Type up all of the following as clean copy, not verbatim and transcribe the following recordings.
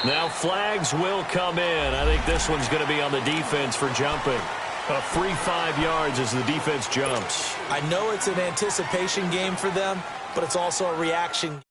Now flags will come in. I think this one's going to be on the defense for jumping. A free 5 yards as the defense jumps. I know it's an anticipation game for them, but it's also a reaction.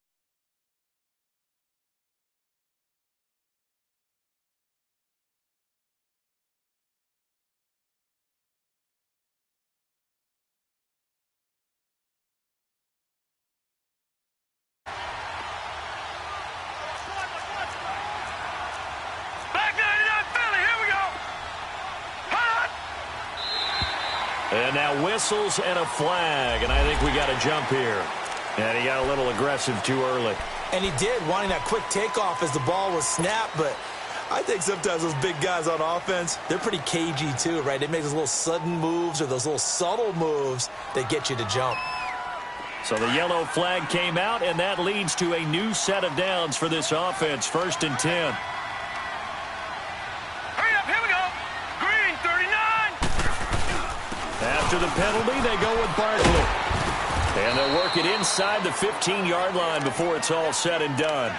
And now whistles and a flag, and I think we got a jump here. And he got a little aggressive too early. And he did, wanting that quick takeoff as the ball was snapped, but I think sometimes those big guys on offense, they're pretty cagey too, right? They make those little sudden moves or those little subtle moves that get you to jump. So the yellow flag came out, and that leads to a new set of downs for this offense, 1st and 10. After the penalty, they go with Barkley. And they'll work it inside the 15-yard line before it's all said and done.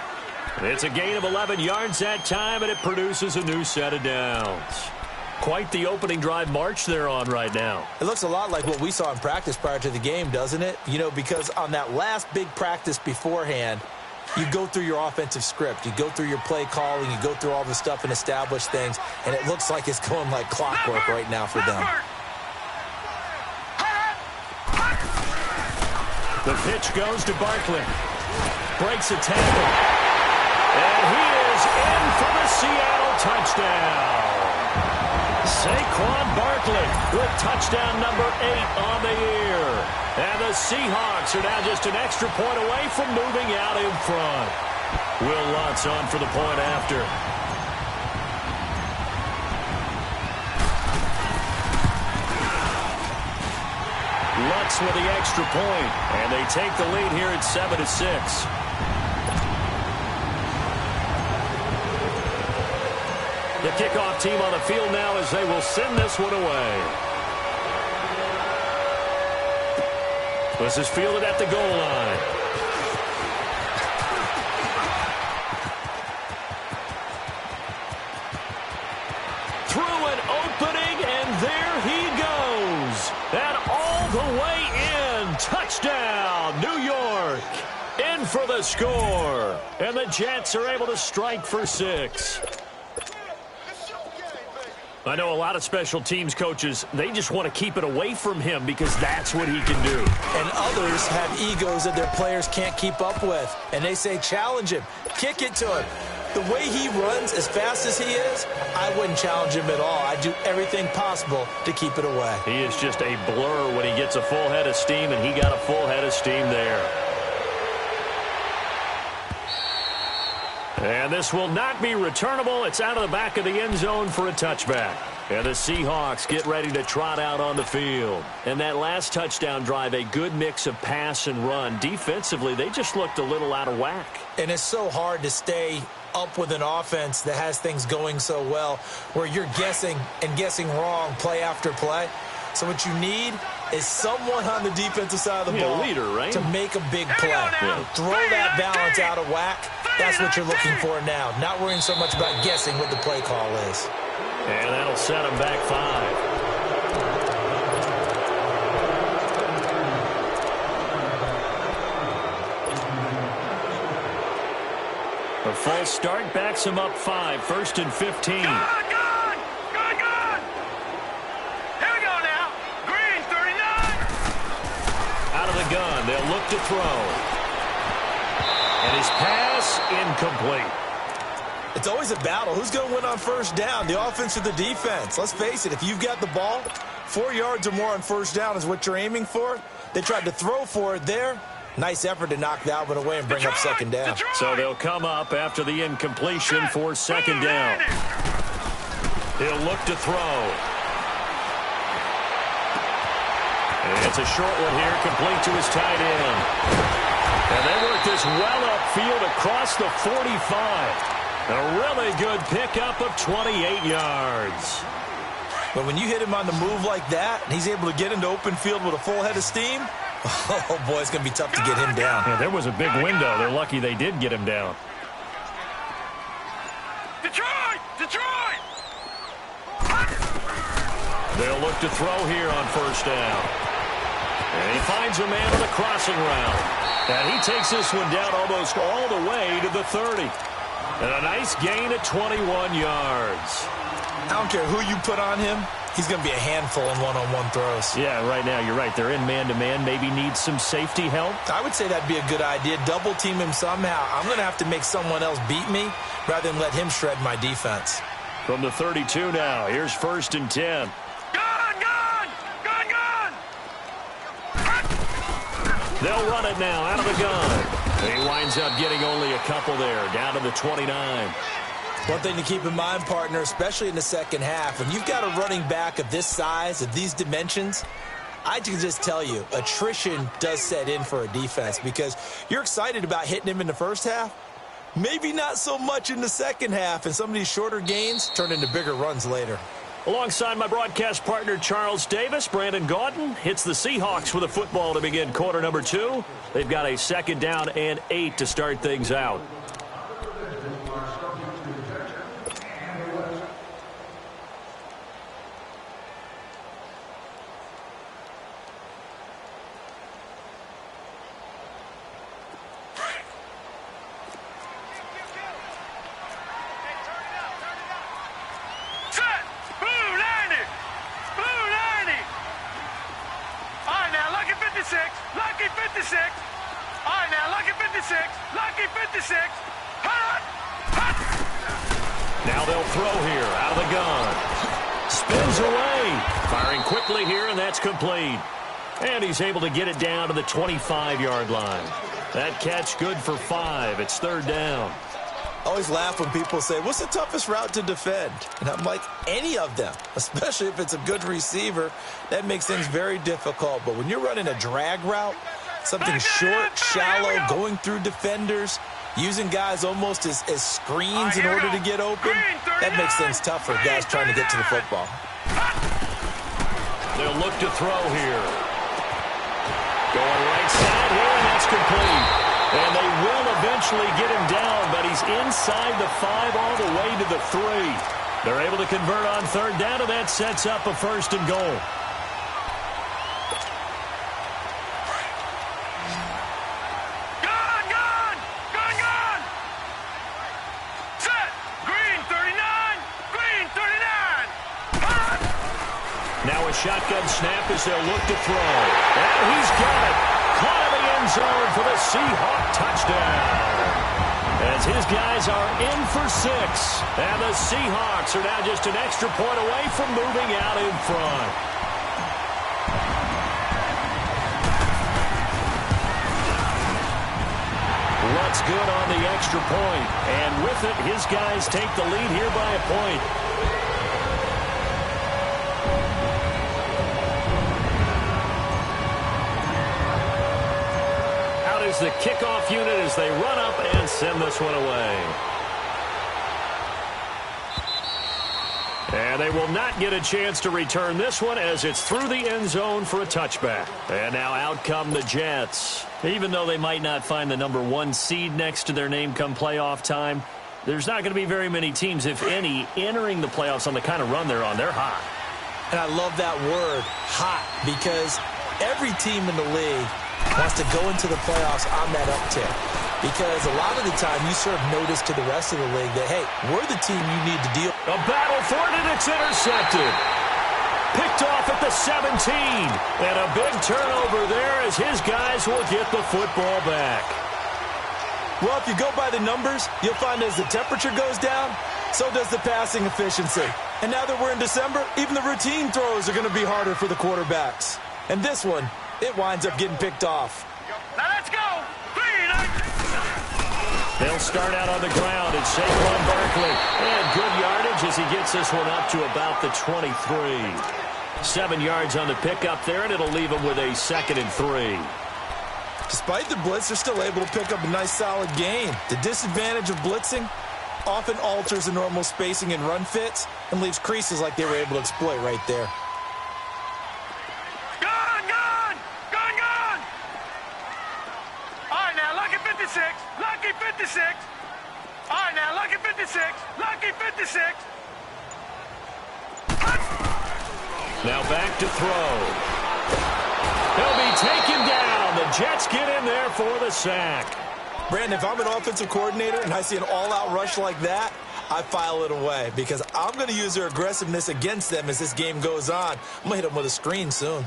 It's a gain of 11 yards that time, and it produces a new set of downs. Quite the opening drive march they're on right now. It looks a lot like what we saw in practice prior to the game, doesn't it? You know, because on that last big practice beforehand, you go through your offensive script. You go through your play calling. You go through all the stuff and establish things, and it looks like it's going like clockwork right now for them. The pitch goes to Barkley. Breaks a tackle. And he is in for the Seattle touchdown. Saquon Barkley with touchdown number 8 on the year. And the Seahawks are now just an extra point away from moving out in front. Will Lutz on for the point after. Lutz with the extra point, and they take the lead here at 7-6. The kickoff team on the field now as they will send this one away. This is fielded at the goal line. Through an opening, and there he goes. And all the way in. Touchdown, New York. In for the score. And the Jets are able to strike for 6. I know a lot of special teams coaches, they just want to keep it away from him because that's what he can do. And others have egos that their players can't keep up with. And they say, challenge him, kick it to him. The way he runs as fast as he is, I wouldn't challenge him at all. I'd do everything possible to keep it away. He is just a blur when he gets a full head of steam, and he got a full head of steam there. And this will not be returnable. It's out of the back of the end zone for a touchback. And the Seahawks get ready to trot out on the field. And that last touchdown drive, a good mix of pass and run. Defensively, they just looked a little out of whack. And it's so hard to stay up with an offense that has things going so well, where you're guessing and guessing wrong play after play. So what you need is someone on the defensive side of the ball leader, right? to make a big play. Throw that balance out of whack. That's what you're looking for now. Not worrying so much about guessing what the play call is. And that'll set them back 5. A false start backs him up 5. 1st and 15. Good. Here we go now. Green, 39. Out of the gun, they'll look to throw. And his pass incomplete. It's always a battle. Who's going to win on first down, the offense or the defense? Let's face it, if you've got the ball, 4 yards or more on first down is what you're aiming for. They tried to throw for it there. Nice effort to knock that one away and bring up second down. So they'll come up after the incompletion for second down. He'll look to throw. And it's a short one here, complete to his tight end. And they work this well upfield across the 45. A really good pickup of 28 yards. But when you hit him on the move like that, and he's able to get into open field with a full head of steam, oh, boy, it's going to be tough to get him down. Yeah, there was a big window. They're lucky they did get him down. Detroit! Detroit! They'll look to throw here on first down. And he finds a man on the crossing route. And he takes this one down almost all the way to the 30. And a nice gain at 21 yards. I don't care who you put on him. He's going to be a handful in one-on-one throws. Yeah, right now, you're right. They're in man-to-man. Maybe needs some safety help. I would say that'd be a good idea. Double team him somehow. I'm going to have to make someone else beat me rather than let him shred my defense. From the 32 now, here's 1st and 10. Gun! Gun! Gun! Gun! They'll run it now out of the gun. He winds up getting only a couple there, down to the 29. One thing to keep in mind, partner, especially in the second half, when you've got a running back of this size, of these dimensions, I can just tell you, attrition does set in for a defense because you're excited about hitting him in the first half. Maybe not so much in the second half, and some of these shorter gains turn into bigger runs later. Alongside my broadcast partner, Charles Davis, Brandon Gaudin hits the Seahawks with a football to begin quarter number 2. They've got a 2nd down and 8 to start things out. Lucky 56. All right, now, lucky 56. Lucky 56. Hut! Hut! Now they'll throw here out of the gun. Spins away. Firing quickly here, and that's complete. And he's able to get it down to the 25-yard line. That catch good for 5. It's 3rd down. I always laugh when people say, what's the toughest route to defend? And I'm like, any of them, especially if it's a good receiver. That makes things very difficult. But when you're running a drag route, something short, shallow, going through defenders, using guys almost as screens in order to get open, that makes things tough for guys trying to get to the football. They'll look to throw here. Going right side here, and that's complete. And they will eventually get him down, but he's inside the 5 all the way to the 3. They're able to convert on 3rd down, and that sets up a 1st and goal. Gun! Gun! Gun! Gun! Set! Green 39! Green 39! Hut! Now a shotgun snap as they'll look to throw. And he's got it. Caught in the end zone for the Seahawk touchdown. As his guys are in for 6. And the Seahawks are now just an extra point away from moving out in front. What's good on the extra point. And with it, his guys take the lead here by a point. Is the kickoff unit as they run up and send this one away. And they will not get a chance to return this one as it's through the end zone for a touchback. And now out come the Jets. Even though they might not find the number 1 seed next to their name come playoff time, there's not going to be very many teams, if any, entering the playoffs on the kind of run they're on. They're hot. And I love that word, hot, because every team in the league wants to go into the playoffs on that uptick. Because a lot of the time you serve notice to the rest of the league that, hey, we're the team you need to deal with. A battle for it, and it's intercepted. Picked off at the 17. And a big turnover there as his guys will get the football back. Well, if you go by the numbers, you'll find as the temperature goes down, so does the passing efficiency. And now that we're in December, even the routine throws are going to be harder for the quarterbacks. And this one, it winds up getting picked off. Now let's go! They'll start out on the ground, and Saquon Barkley. And good yardage as he gets this one up to about the 23. 7 yards on the pickup there, and it'll leave him with a 2nd and 3. Despite the blitz, they're still able to pick up a nice solid gain. The disadvantage of blitzing often alters the normal spacing and run fits and leaves creases like they were able to exploit right there. Lucky 56. All right, now, lucky 56. Lucky 56. 56. Now back to throw. He'll be taken down. The Jets get in there for the sack. Brandon, if I'm an offensive coordinator and I see an all-out rush like that, I file it away because I'm going to use their aggressiveness against them as this game goes on. I'm going to hit them with a screen soon.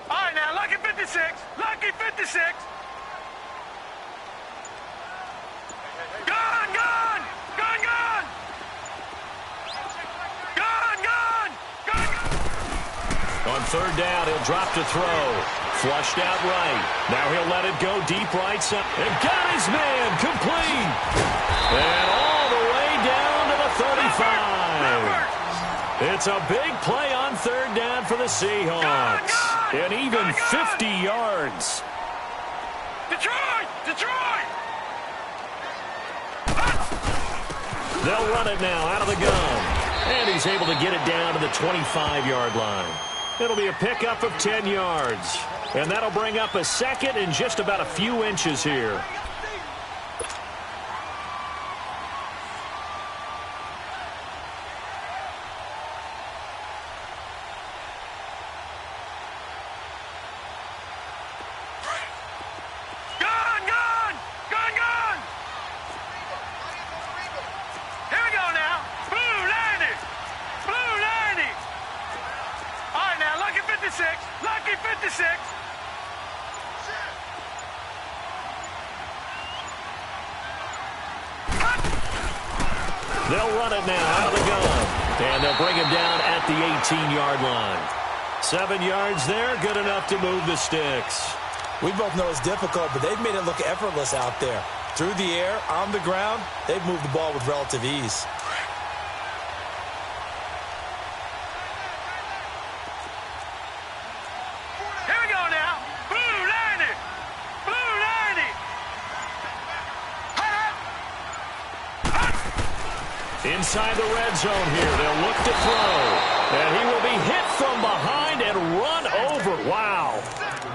All right, now, lucky 56. Lucky 56. Gone, gone. Gone, gone. Gone, gone. Gone, gone. On third down, he'll drop to throw. Flushed out right. Now he'll let it go deep right side. And got his man complete. And all the way down to the 35. It's a big play on third down for the Seahawks. And even 50 yards. Detroit! Detroit! They'll run it now out of the gun. And he's able to get it down to the 25-yard line. It'll be a pickup of 10 yards. And that'll bring up a second and just about a few inches here. Gone, gone. Gone, gone. Here we go now. Blue 90. Blue 90. All right, now, lucky 56. Lucky 56. They'll run it now out of the gun. And they'll bring him down at the 18-yard line. 7 yards there, good enough to move the sticks. We both know it's difficult, but they've made it look effortless out there. Through the air, on the ground, they've moved the ball with relative ease. Here we go now. Blue 90. Blue 90. Inside the red zone here, they'll look to throw. And he will be hit from behind and run over. Wow.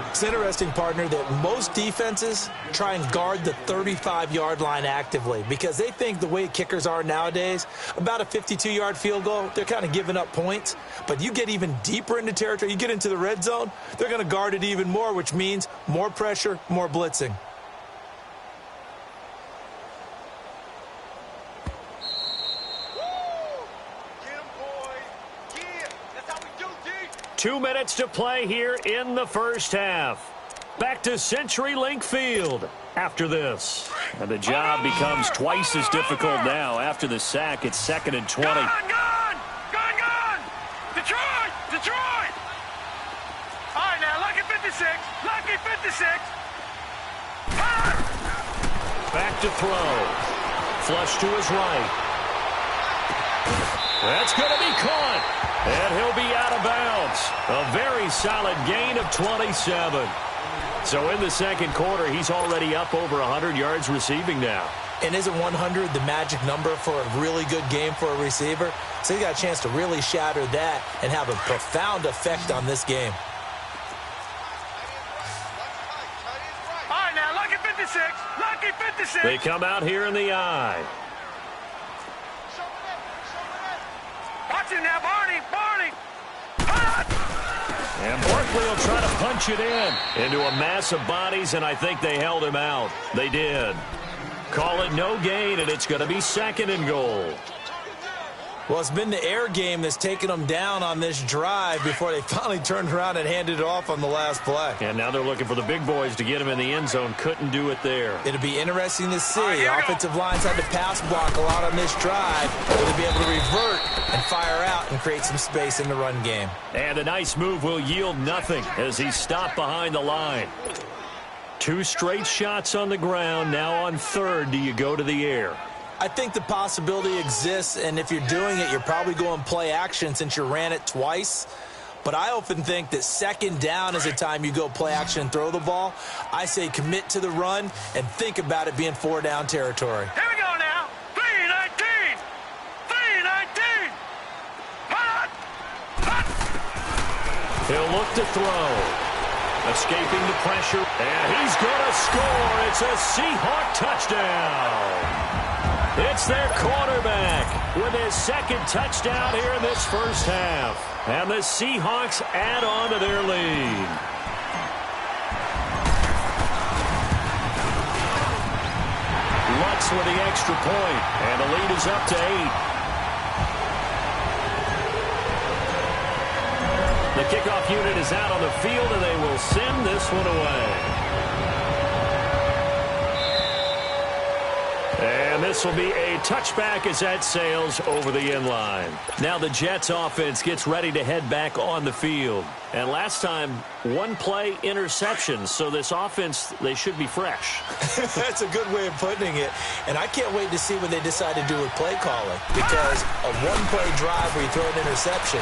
It's interesting, partner, that most defenses try and guard the 35-yard line actively because they think the way kickers are nowadays, about a 52-yard field goal, they're kind of giving up points. But you get even deeper into territory, you get into the red zone, they're going to guard it even more, which means more pressure, more blitzing. Get him, boy. Yeah, that's how we do, D. 2 minutes to play here in the first half. Back to CenturyLink Field after this. And the job becomes twice as difficult now. After the sack, it's 2nd and 20. Gone, gone. Gone, gone. Detroit. Detroit. All right, now, lucky 56. Lucky 56. Back to throw. Flush to his right. That's going to be caught. And he'll be out of bounds. A very solid gain of 27. So in the second quarter, he's already up over 100 yards receiving now. And isn't 100 the magic number for a really good game for a receiver? So he got a chance to really shatter that and have a profound effect on this game. All right, now, lucky 56. Lucky 56. They come out here in the eye. Watch him now, Barney. Barney. And Barkley will try to punch it into a mass of bodies, and I think they held him out. They did. Call it no gain, and it's going to be 2nd and goal. Well, it's been the air game that's taken them down on this drive before they finally turned around and handed it off on the last play. And now they're looking for the big boys to get him in the end zone. Couldn't do it there. It'll be interesting to see. Here we go. Offensive lines had to pass block a lot on this drive. Will they be able to revert and fire out and create some space in the run game? And a nice move will yield nothing as he stopped behind the line. 2 straight shots on the ground. Now on third, do you go to the air? I think the possibility exists, and if you're doing it, you're probably going play action since you ran it twice. But I often think that 2nd down is the time you go play action and throw the ball. I say commit to the run and think about it being 4-down territory. Here we go now. 319. He'll look to throw. Escaping the pressure. And he's going to score. It's a Seahawk touchdown. It's their quarterback with his second touchdown here in this first half. And the Seahawks add on to their lead. Lutz with the extra point. And the lead is up to 8. The kickoff unit is out on the field, and they will send this one away. And this will be a touchback as that sails over the end line. Now the Jets offense gets ready to head back on the field. And last time, one play interception. So this offense, they should be fresh. That's a good way of putting it. And I can't wait to see what they decide to do with play calling. Because a one-play drive where you throw an interception,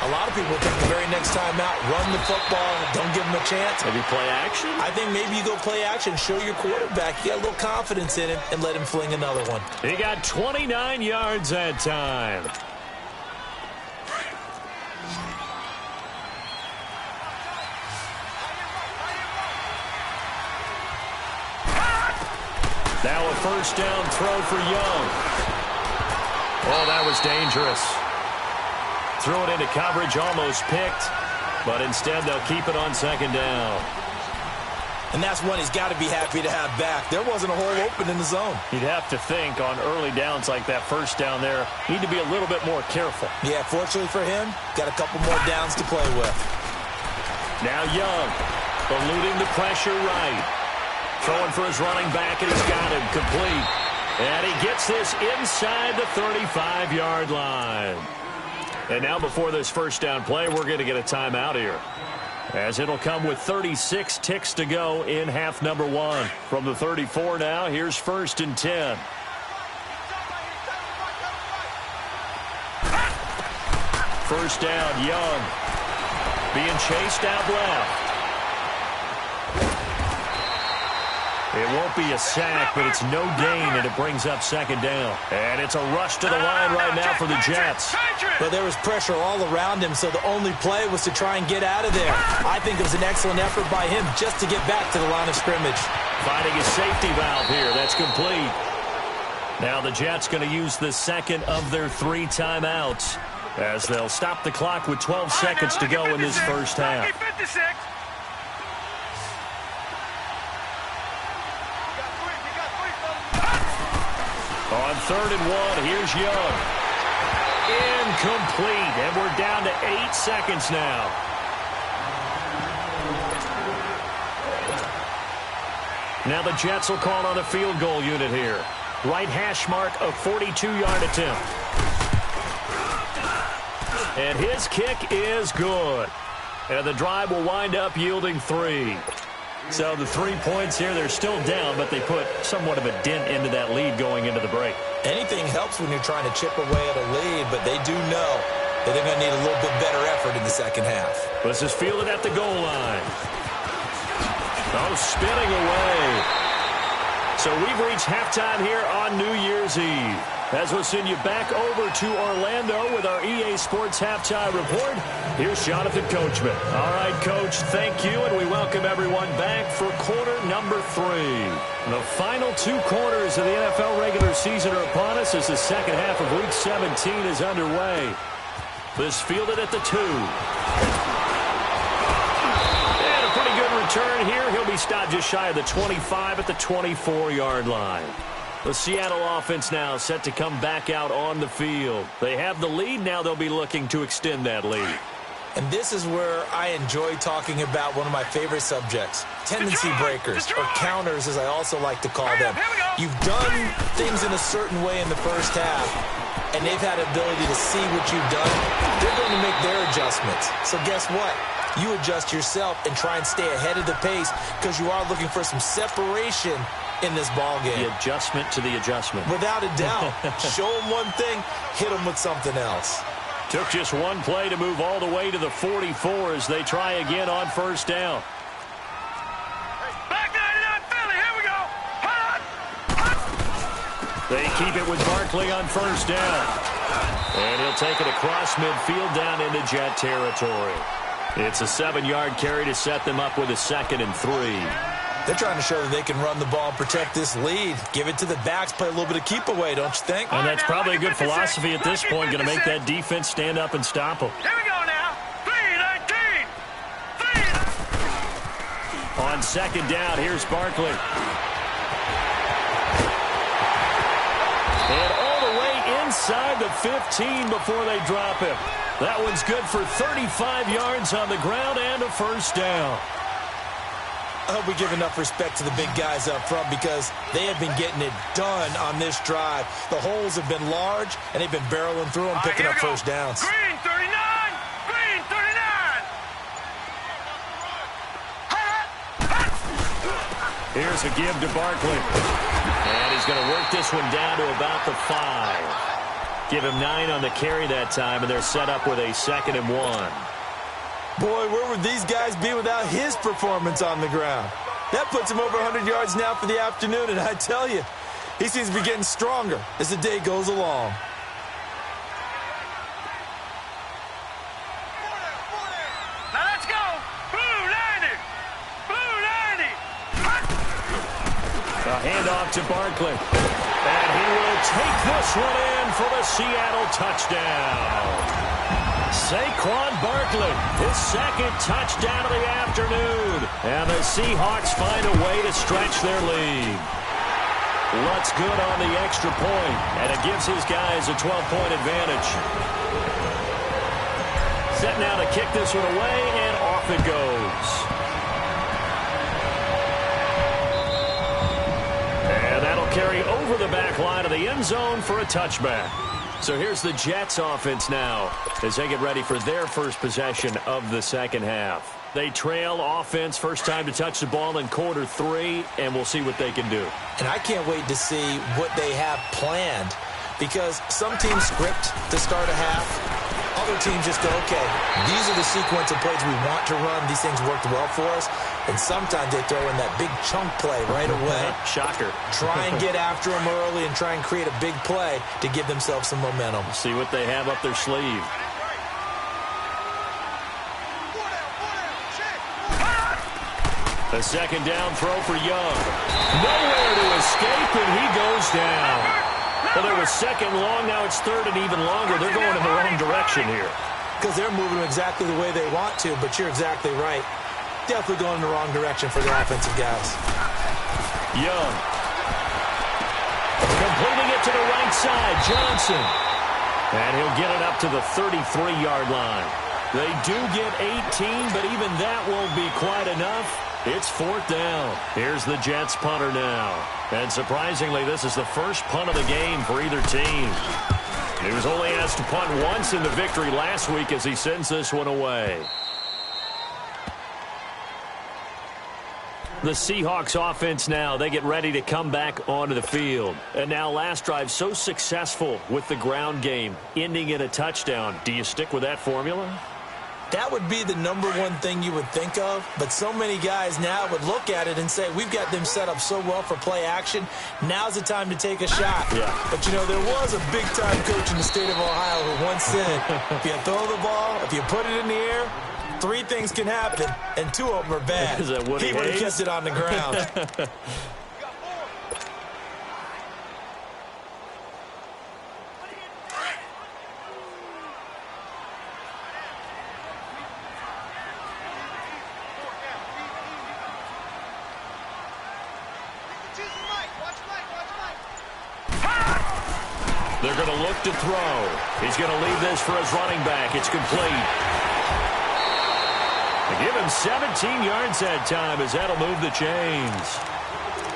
a lot of people think the very next time out, run the football, don't give them a chance. Maybe play action? I think maybe you go play action, show your quarterback, you got a little confidence in him, and let him fling another one. He got 29 yards that time. Now a first down throw for Young. Oh, that was dangerous. Threw it into coverage, almost picked, but instead they'll keep it on second down. And that's one he's got to be happy to have back. There wasn't a hole open in the zone. You'd have to think on early downs like that first down there, need to be a little bit more careful. Yeah, fortunately for him, got a couple more downs to play with. Now Young, eluding the pressure right. Throwing for his running back, and he's got him complete. And he gets this inside the 35-yard line. And now before this first down play, we're going to get a timeout here, as it'll come with 36 ticks to go in half number 1. From the 34 now, here's 1st and 10. First down, Young. Being chased out left. It won't be a sack, but it's no gain, and it brings up second down. And it's a rush to the line right now for the Jets. But there was pressure all around him, so the only play was to try and get out of there. I think it was an excellent effort by him just to get back to the line of scrimmage. Finding his safety valve here. That's complete. Now the Jets going to use the second of their 3 timeouts, as they'll stop the clock with 12 seconds to go in this first half. On 3rd and 1, here's Young. Incomplete, and we're down to 8 seconds now. Now the Jets will call on a field goal unit here. Right hash mark, a 42-yard attempt. And his kick is good. And the drive will wind up yielding 3. So the 3 points here, they're still down, but they put somewhat of a dent into that lead going into the break. Anything helps when you're trying to chip away at a lead, but they do know that they're going to need a little bit better effort in the second half. This is fielded at the goal line. Oh, spinning away. So we've reached halftime here on New Year's Eve, as we'll send you back over to Orlando with our EA Sports Halftime Report. Here's Jonathan Coachman. All right, Coach, thank you, and we welcome everyone back for quarter number 3. The final 2 quarters of the NFL regular season are upon us as the second half of Week 17 is underway. This fielded at the 2. And a pretty good return here. He'll be stopped just shy of the 25 at the 24-yard line. The Seattle offense now set to come back out on the field. They have the lead. Now they'll be looking to extend that lead. And this is where I enjoy talking about one of my favorite subjects, tendency breakers, or counters, as I also like to call them. You've done things in a certain way in the first half, and they've had the ability to see what you've done. They're going to make their adjustments. So guess what? You adjust yourself and try and stay ahead of the pace, because you are looking for some separation in this ball game. The adjustment to the adjustment. Without a doubt. Show them one thing, hit them with something else. Took just one play to move all the way to the 44 as they try again on first down. Back 99 Philly, here we go. They keep it with Barkley on first down. And he'll take it across midfield down into Jet territory. It's a 7-yard carry to set them up with a 2nd and 3. They're trying to show that they can run the ball and protect this lead. Give it to the backs, play a little bit of keep away, don't you think? And that's probably a good philosophy at this point, going to make that defense stand up and stop them. Here we go now. 3-19. On 2nd down, here's Barkley. And all the way inside the 15 before they drop him. That one's good for 35 yards on the ground and a 1st down. I hope we give enough respect to the big guys up front because they have been getting it done on this drive. The holes have been large, and they've been barreling through them, picking up 1st downs. Green 39. Green 39. Here's a give to Barkley. And he's going to work this one down to about the 5. Give him 9 on the carry that time, and they're set up with a 2nd and 1. Boy, where would these guys be without his performance on the ground? That puts him over 100 yards now for the afternoon, and I tell you, he seems to be getting stronger as the day goes along. Now let's go. Blue 90. Blue 90. A handoff to Barkley. And he will take this one in for the Seattle touchdown. Saquon Barkley, his 2nd touchdown of the afternoon. And the Seahawks find a way to stretch their lead. Looks good on the extra point, and it gives his guys a 12-point advantage. Set now to kick this one away, and off it goes. And that'll carry over the back line of the end zone for a touchback. So here's the Jets offense now as they get ready for their first possession of the 2nd half. They trail offense, first time to touch the ball in quarter 3, and we'll see what they can do. And I can't wait to see what they have planned because some teams script to start a half. Other teams just go, okay, these are the sequence of plays we want to run. These things worked well for us. And sometimes they throw in that big chunk play right away. Shocker. Try and get after them early and try and create a big play to give themselves some momentum. See what they have up their sleeve. A 2nd down throw for Young. Nowhere to escape, and he goes down. Well, there was 2nd long, now it's 3rd and even longer. They're going in the wrong direction here. Because they're moving exactly the way they want to, but you're exactly right. Definitely going in the wrong direction for the offensive guys. Young. Completing it to the right side, Johnson. And he'll get it up to the 33-yard line. They do get 18, but even that won't be quite enough. It's 4th down. Here's the Jets punter now. And surprisingly, this is the first punt of the game for either team. He was only asked to punt once in the victory last week as he sends this one away. The Seahawks offense now, they get ready to come back onto the field. And now last drive so successful with the ground game, ending in a touchdown. Do you stick with that formula? That would be the #1 thing you would think of, but so many guys now would look at it and say, we've got them set up so well for play action, now's the time to take a shot. Yeah. But, you know, there was a big-time coach in the state of Ohio who once said, if you throw the ball, if you put it in the air, 3 things can happen, and 2 of them are bad. Is that Woody He would have Hayes? kept it on the ground. They're going to look to throw. He's going to leave this for his running back. It's complete. They give him 17 yards that time as that'll move the chains.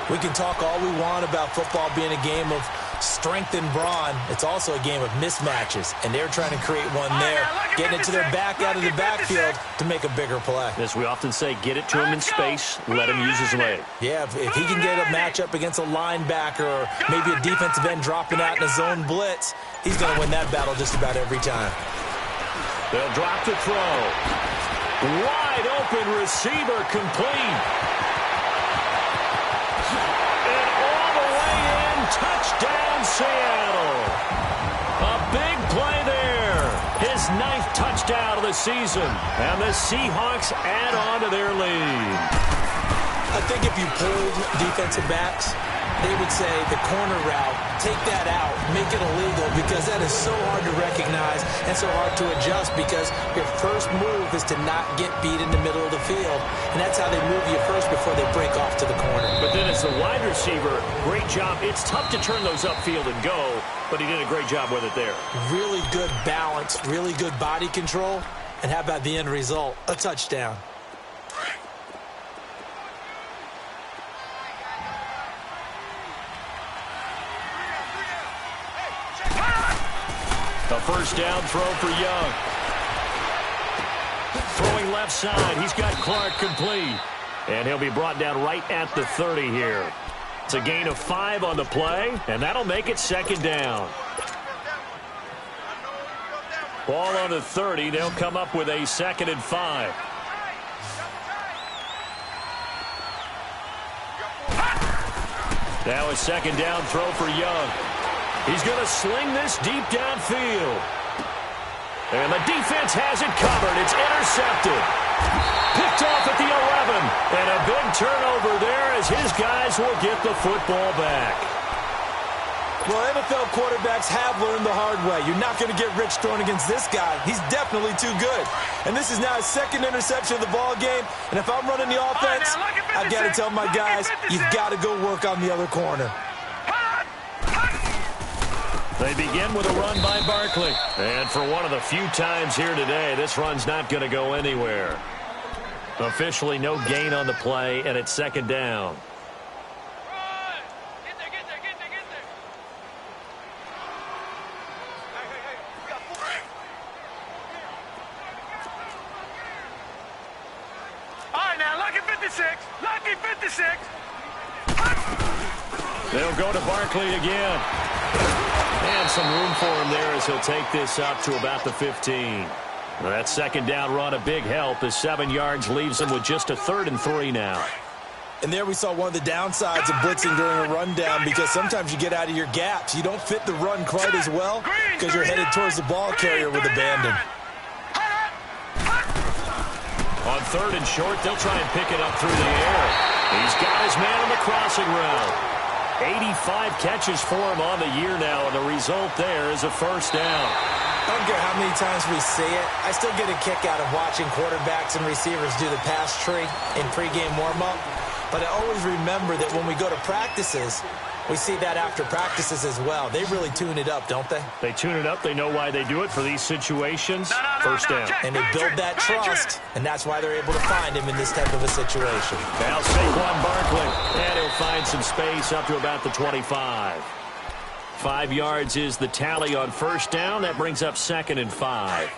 We can talk all we want about football being a game of strength and brawn. It's also a game of mismatches, and they're trying to create one there, getting it to their back out of the backfield to make a bigger play. As we often say, get it to him in space, let him use his leg. Yeah, if he can get a matchup against a linebacker or maybe a defensive end dropping out in a zone blitz, he's going to win that battle just about every time. They'll drop the throw. Wide open receiver complete. And all the way in, touchdown Seattle. A big play there. His 9th touchdown of the season. And the Seahawks add on to their lead. I think if you polled defensive backs, they would say the corner route, take that out, make it illegal, because that is so hard to recognize and so hard to adjust, because your first move is to not get beat in the middle of the field, and that's how they move you first before they break off to the corner. But then as the wide receiver, great job. It's tough to turn those upfield and go, but he did a great job with it there. Really good balance, really good body control, and how about the end result? A touchdown. A first down throw for Young. Throwing left side. He's got Clark complete. And he'll be brought down right at the 30 here. It's a gain of 5 on the play, and that'll make it second down. Ball on the 30. They'll come up with a 2nd and 5. Now a second down throw for Young. He's going to sling this deep downfield. And the defense has it covered. It's intercepted. Picked off at the 11. And a big turnover there as his guys will get the football back. Well, NFL quarterbacks have learned the hard way. You're not going to get rich throwing against this guy. He's definitely too good. And this is now his 2nd interception of the ball game. And if I'm running the offense, I've got to tell my guys, you've got to go work on the other corner. They begin with a run by Barkley. And for one of the few times here today, this run's not going to go anywhere. Officially no gain on the play, and it's second down. All right, now, lucky 56. Lucky 56. They'll go to Barkley again. And some room for him there as he'll take this up to about the 15. That second down run, a big help as 7 yards leaves him with just a 3rd and 3 now. And there we saw one of the downsides of blitzing during a rundown, because sometimes you get out of your gaps. You don't fit the run quite as well because you're headed towards the ball carrier with abandon. On 3rd and short, they'll try and pick it up through the air. He's got his man on the crossing route. 85 catches for him on the year now, and the result there is a first down. I don't care how many times we see it. I still get a kick out of watching quarterbacks and receivers do the pass tree in pregame warm-up. But I always remember that when we go to practices, we see that after practices as well. They really tune it up, don't they? They tune it up. They know why they do it for these situations. First down. And they build that trust, and that's why they're able to find him in this type of a situation. Now Saquon Barkley. And he'll find some space up to about the 25. 5 yards is the tally on first down. That brings up 2nd and 5.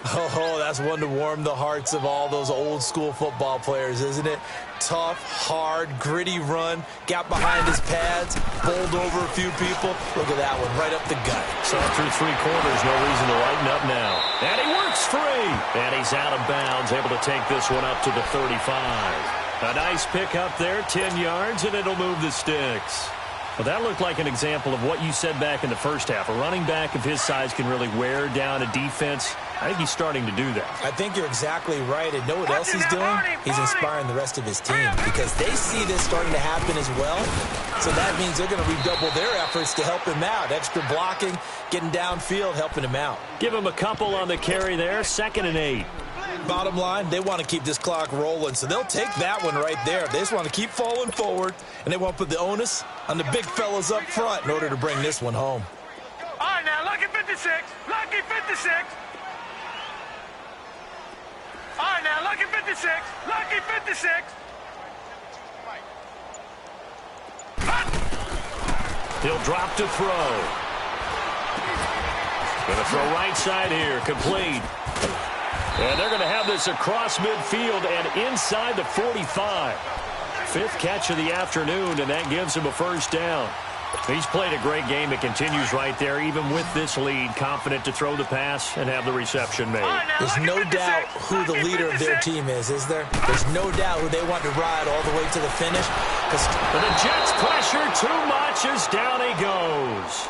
Oh, that's one to warm the hearts of all those old-school football players, isn't it? Tough, hard, gritty run, got behind his pads, bowled over a few people. Look at that one, right up the gut. So through 3 quarters, no reason to lighten up now. And he works free. And he's out of bounds, able to take this one up to the 35. A nice pick up there, 10 yards, and it'll move the sticks. Well, that looked like an example of what you said back in the first half. A running back of his size can really wear down a defense. I think he's starting to do that. I think you're exactly right. And know what else he's doing? He's inspiring the rest of his team, because they see this starting to happen as well. So that means they're going to redouble their efforts to help him out. Extra blocking, getting downfield, helping him out. Give him a couple on the carry there. 2nd and 8. Bottom line, they want to keep this clock rolling, so they'll take that one right there. They just want to keep falling forward, and they want to put the onus on the big fellas up front in order to bring this one home. All right, now, lucky 56. Lucky 56. All right, now, lucky 56. Lucky 56. He'll drop to throw. Going to throw right side here, complete. And they're going to have this across midfield and inside the 45. 5th catch of the afternoon, and that gives him a first down. He's played a great game. It continues right there, even with this lead, confident to throw the pass and have the reception made. There's no doubt who the leader of their team is there? There's no doubt who they want to ride all the way to the finish. But the Jets pressure too much as down he goes.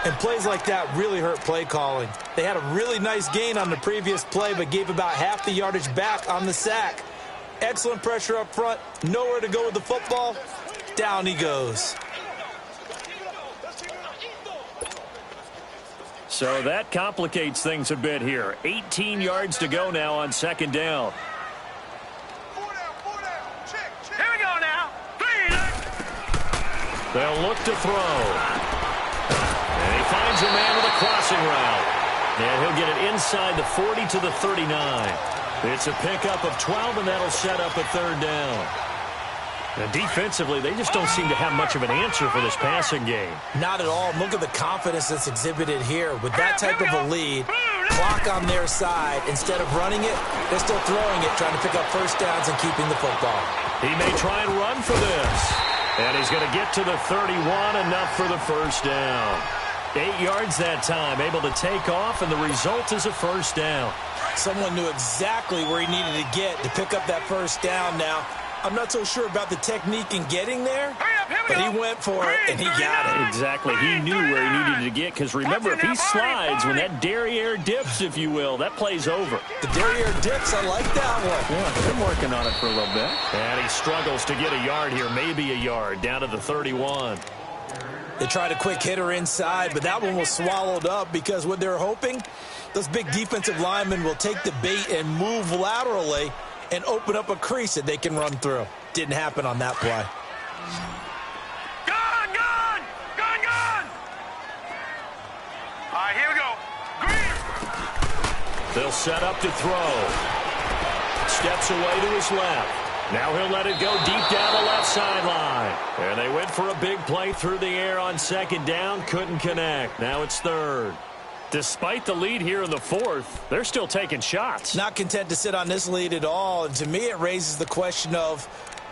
And plays like that really hurt play calling. They had a really nice gain on the previous play, but gave about half the yardage back on the sack. Excellent pressure up front. Nowhere to go with the football. Down he goes. So that complicates things a bit here. 18 yards to go now on second down. Here we go now. They'll look to throw. And he finds a man with a crossing route. And he'll get it inside the 40 to the 39. It's a pickup of 12, and that'll set up a third down. Now, defensively, they just don't seem to have much of an answer for this passing game. Not at all. Look at the confidence that's exhibited here. With that type of a lead, clock on their side, instead of running it, they're still throwing it, trying to pick up first downs and keeping the football. He may try and run for this. And he's going to get to the 31, enough for the first down. 8 yards that time, able to take off, and the result is a first down. Someone knew exactly where he needed to get to pick up that first down now. I'm not so sure about the technique in getting there, but he went for it, and he got it. Exactly. He knew where he needed to get, because remember, if he slides, when that derriere dips, if you will, that play's over. The derriere dips, I like that one. Yeah, they've been working on it for a little bit. And he struggles to get a yard here, maybe a yard, down to the 31. They tried a quick hitter inside, but that one was swallowed up because what they're hoping, those big defensive linemen will take the bait and move laterally and open up a crease that they can run through. Didn't happen on that play. Gone! All right, here we go. Green. They'll set up to throw. Steps away to his left. Now he'll let it go deep down the left sideline. And they went for a big play through the air on second down. Couldn't connect. Now it's third. Despite the lead here in the fourth, they're still taking shots. Not content to sit on this lead at all. And to me, it raises the question of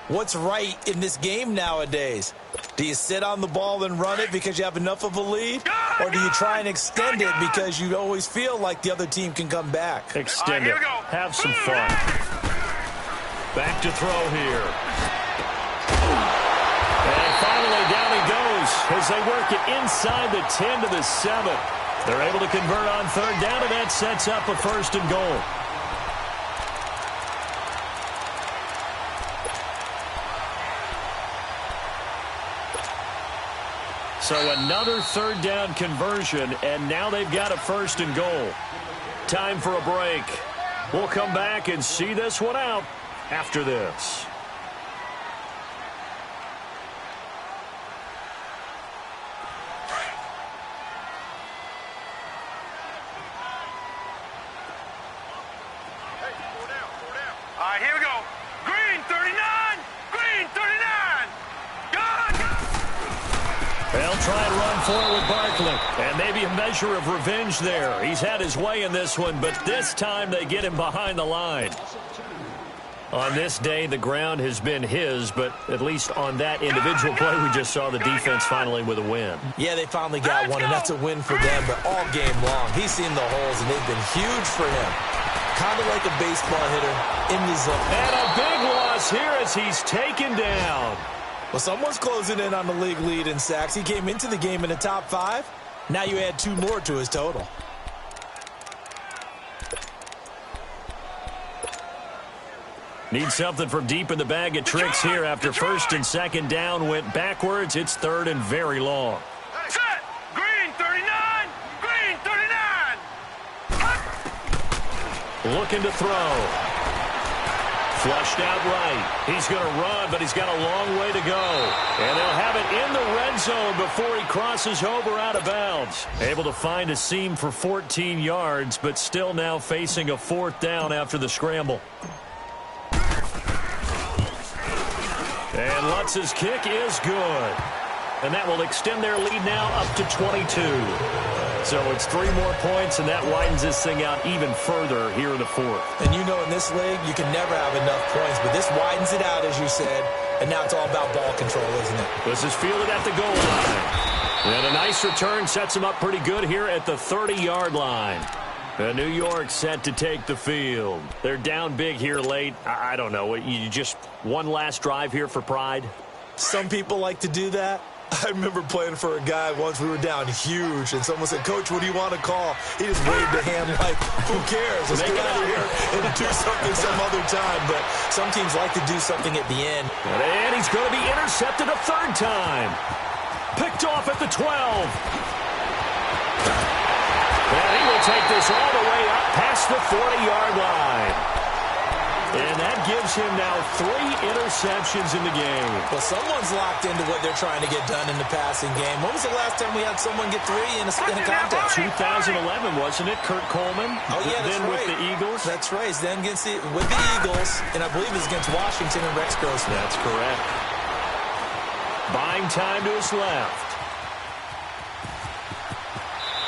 what's right in this game nowadays. Do you sit on the ball and run it because you have enough of a lead? Or do you try and extend it because you always feel like the other team can come back? Extend it. Have some fun. Back to throw here. And finally down he goes as they work it inside the 10 to the 7. They're able to convert on third down, and that sets up a first and goal. So another third down conversion, and now they've got a first and goal. Time for a break. We'll come back and see this one out after this. All right, here we go. Green 39. Green 39. Gone. They'll try and run forward with Barkley. And maybe a measure of revenge there. He's had his way in this one, but this time they get him behind the line. On this day, the ground has been his, but at least on that individual play, we just saw the defense finally with a win. Yeah, they finally got one, and that's a win for them, but all game long, he's seen the holes, and they've been huge for him. Kind of like a baseball hitter in the zone. And a big loss here as he's taken down. Well, someone's closing in on the league lead in sacks. He came into the game in the top 5. Now you add 2 more to his total. Need something from deep in the bag of tricks here after first and second down went backwards. It's third and very long. Set. Green 39. Green 39. Looking to throw. Flushed out right. He's going to run, but he's got a long way to go. And they'll have it in the red zone before he crosses over out of bounds. Able to find a seam for 14 yards, but still now facing a fourth down after the scramble. And Lutz's kick is good. And that will extend their lead now up to 22. So it's 3 more points, and that widens this thing out even further here in the fourth. And you know in this league, you can never have enough points, but this widens it out, as you said, and now it's all about ball control, isn't it? This is fielded at the goal line. And a nice return sets them up pretty good here at the 30-yard line. New York set to take the field. They're down big here late. I don't know. You just one last drive here for pride? Some people like to do that. I remember playing for a guy once. We were down huge, and someone said, "Coach, what do you want to call?" He just waved a hand like, "Who cares? Let's get out of here and do something some other time." But some teams like to do something at the end. And he's going to be intercepted a third time. Picked off at the 12. And he will take this all the way up past the 40-yard line. And that gives him now 3 interceptions in the game. Well, someone's locked into what they're trying to get done in the passing game. When was the last time we had someone get 3 in a contest? 2011, wasn't it? Kurt Coleman. Oh, yeah, that's then right. with the Eagles. That's right. Then with the Eagles, and I believe it was against Washington and Rex Grossman. That's correct. Buying time to his left.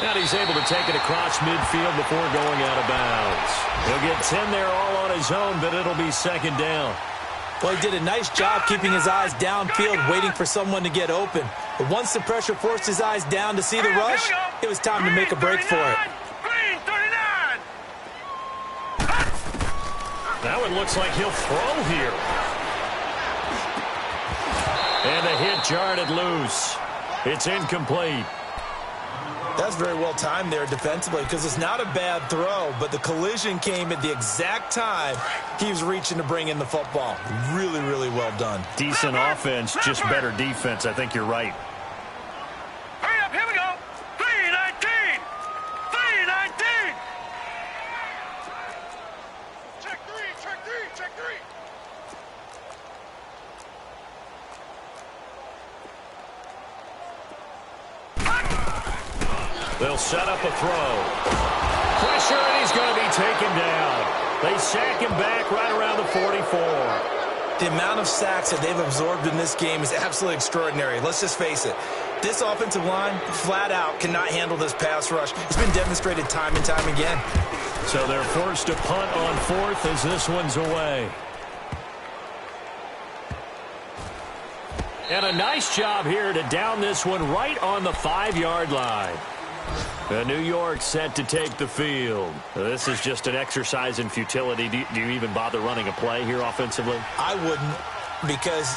And he's able to take it across midfield before going out of bounds. He'll get 10 there all on his own, but it'll be second down. Well, he did a nice job keeping his eyes downfield, waiting for someone to get open. But once the pressure forced his eyes down to see the rush, it was time to make a break for it. Now it looks like he'll throw here. And the hit jarred it loose. It's incomplete. That's very well timed there defensively because it's not a bad throw, but the collision came at the exact time he was reaching to bring in the football. Really, really well done. Decent offense, just better defense. I think you're right. Hurry up, here we go. 3-19. 3-19. Check 3, check 3, check 3. They'll set up a throw. Pressure, and he's going to be taken down. They sack him back right around the 44. The amount of sacks that they've absorbed in this game is absolutely extraordinary. Let's just face it. This offensive line, flat out, cannot handle this pass rush. It's been demonstrated time and time again. So they're forced to punt on 4th as this one's away. And a nice job here to down this one right on the 5-yard line. New York set to take the field. This is just an exercise in futility. Do you even bother running a play here offensively? I wouldn't, because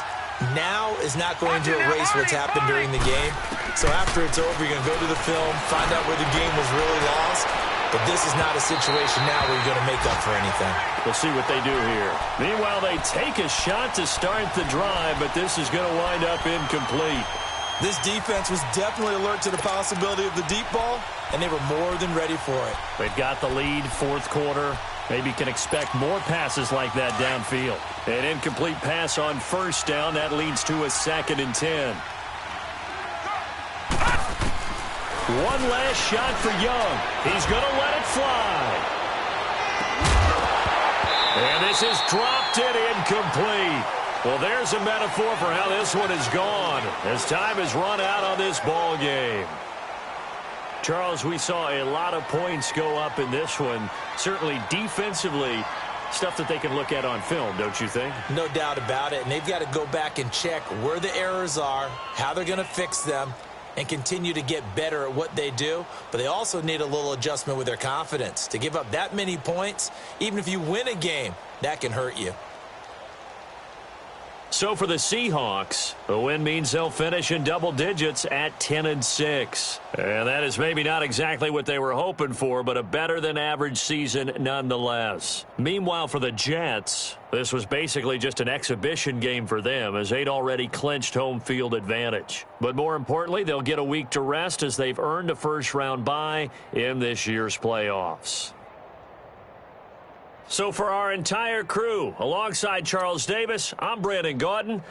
now is not going to erase what's happened during the game. So after it's over, you're going to go to the film, find out where the game was really lost. But this is not a situation now where you're going to make up for anything. We'll see what they do here. Meanwhile, they take a shot to start the drive, but this is going to wind up incomplete. This defense was definitely alert to the possibility of the deep ball, and they were more than ready for it. They've got the lead, 4th quarter. Maybe can expect more passes like that downfield. An incomplete pass on 1st down. That leads to a 2nd and 10. One last shot for Young. He's going to let it fly. And this is dropped and incomplete. Well, there's a metaphor for how this one is gone as time has run out on this ball game. Charles, we saw a lot of points go up in this one. Certainly defensively, stuff that they can look at on film, don't you think? No doubt about it. And they've got to go back and check where the errors are, how they're going to fix them, and continue to get better at what they do. But they also need a little adjustment with their confidence. To give up that many points, even if you win a game, that can hurt you. So for the Seahawks, a win means they'll finish in double digits at 10-6. And that is maybe not exactly what they were hoping for, but a better than average season nonetheless. Meanwhile, for the Jets, this was basically just an exhibition game for them as they'd already clinched home field advantage. But more importantly, they'll get a week to rest as they've earned a first-round bye in this year's playoffs. So for our entire crew, alongside Charles Davis, I'm Brandon Gaudin.